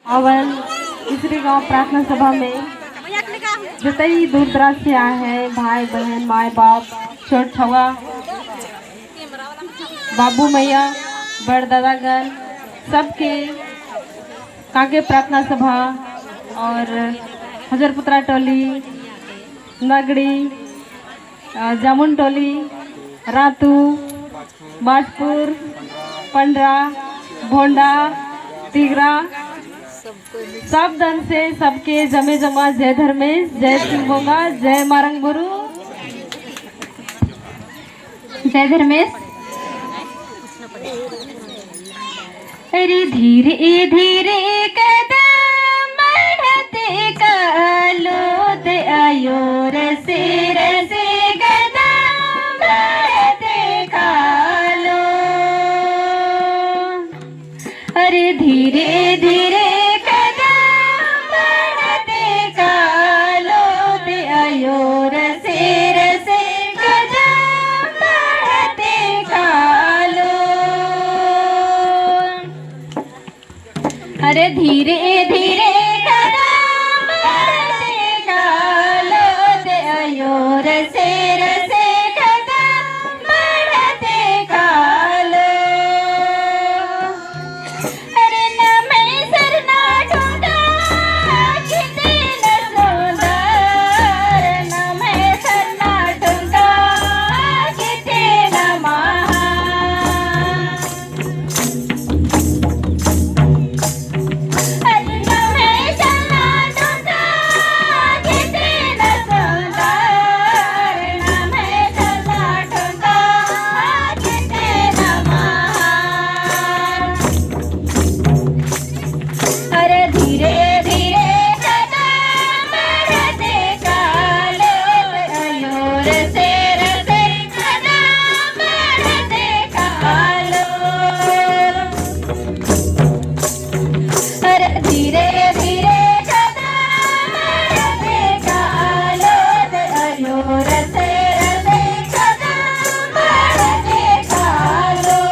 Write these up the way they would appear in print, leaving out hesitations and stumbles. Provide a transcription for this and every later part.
अवल तीसरी गांव प्रार्थना सभा में जितई दूर दराज से आए हैं भाई बहन माए बाप छोट छवा बाबू मैया बड़ दादागण सबके कागे प्रार्थना सभा और हजरपुत्रा टोली नगड़ी जामुन टोली रातू बाजपुर पंडरा भोंडा तिगरा सब दन से सबके जमे जमा जय धर्मेश जय सिंगोंगा जय मारंग गुरु जय धर्मेश। अरे धीरे धीरे कदम बढ़ते कालो ते आयो रसे रसे कदम बढ़ते कालो। अरे धीरे धीरे अरे धीरे धीरे कदम बढ़ते कालो ते आयो रसे रसे कदम बढ़ते कालो। अरे न मैं सरना ढूंढा किसी न सुंदर न मैं सरना ढूंढा किसी न महान। अरे धीरे धीरे कदम बढ़ते कालो ते आयो रसे रसे कदम बढ़ते कालो। अरे धीरे धीरे कदम बढ़ते कालो ते आयो रसे रसे कदम बढ़ते कालो।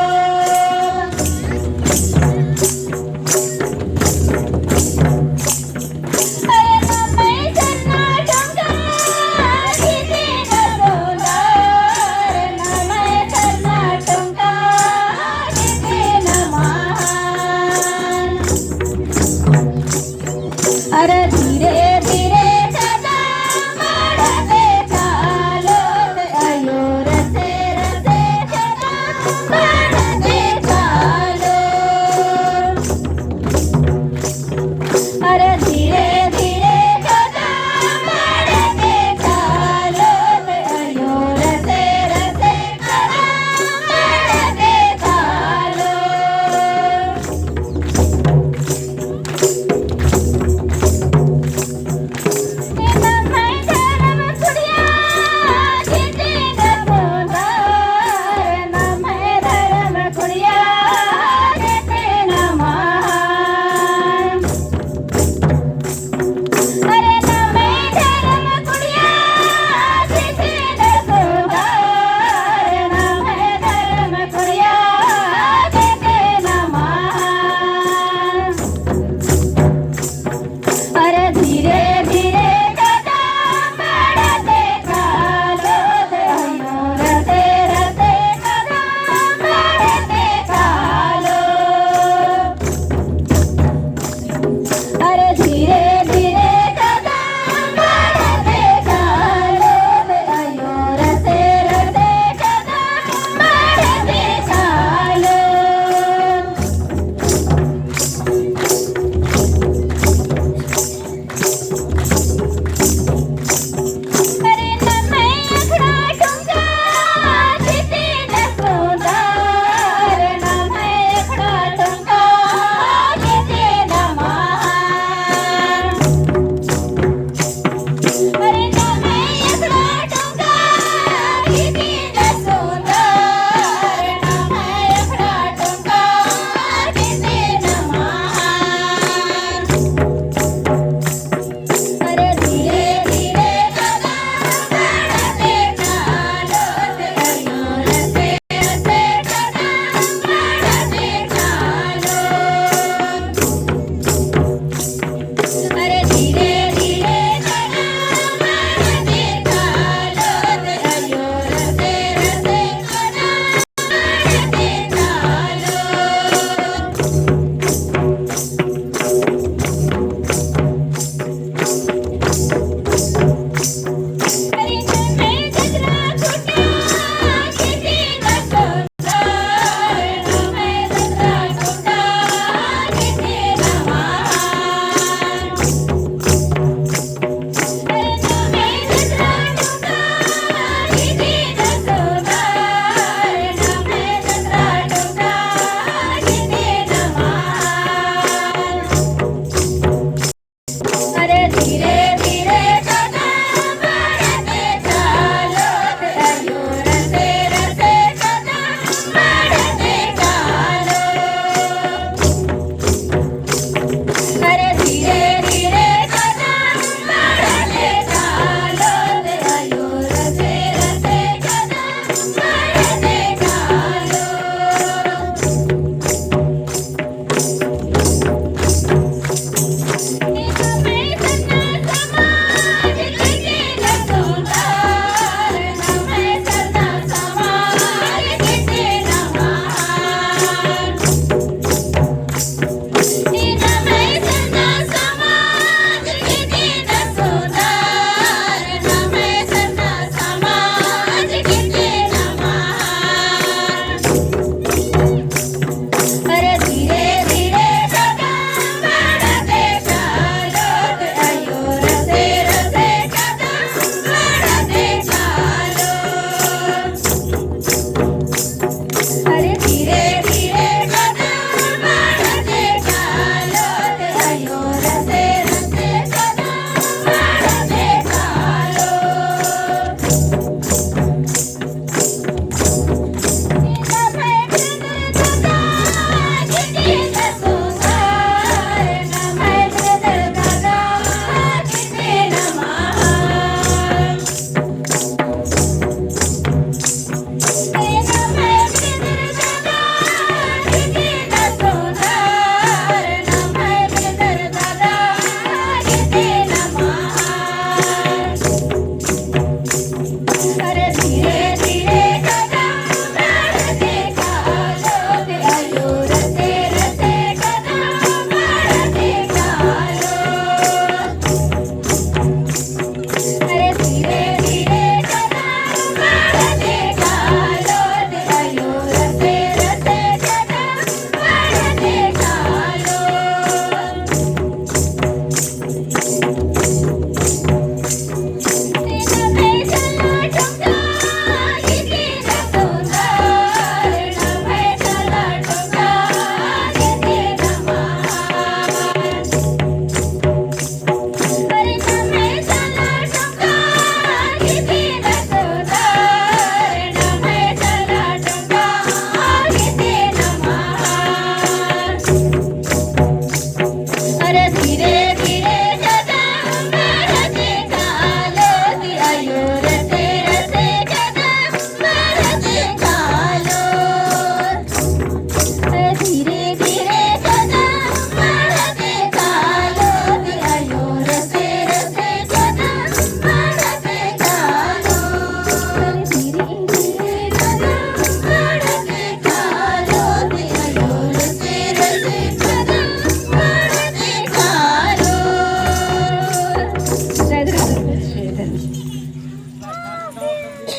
धीरे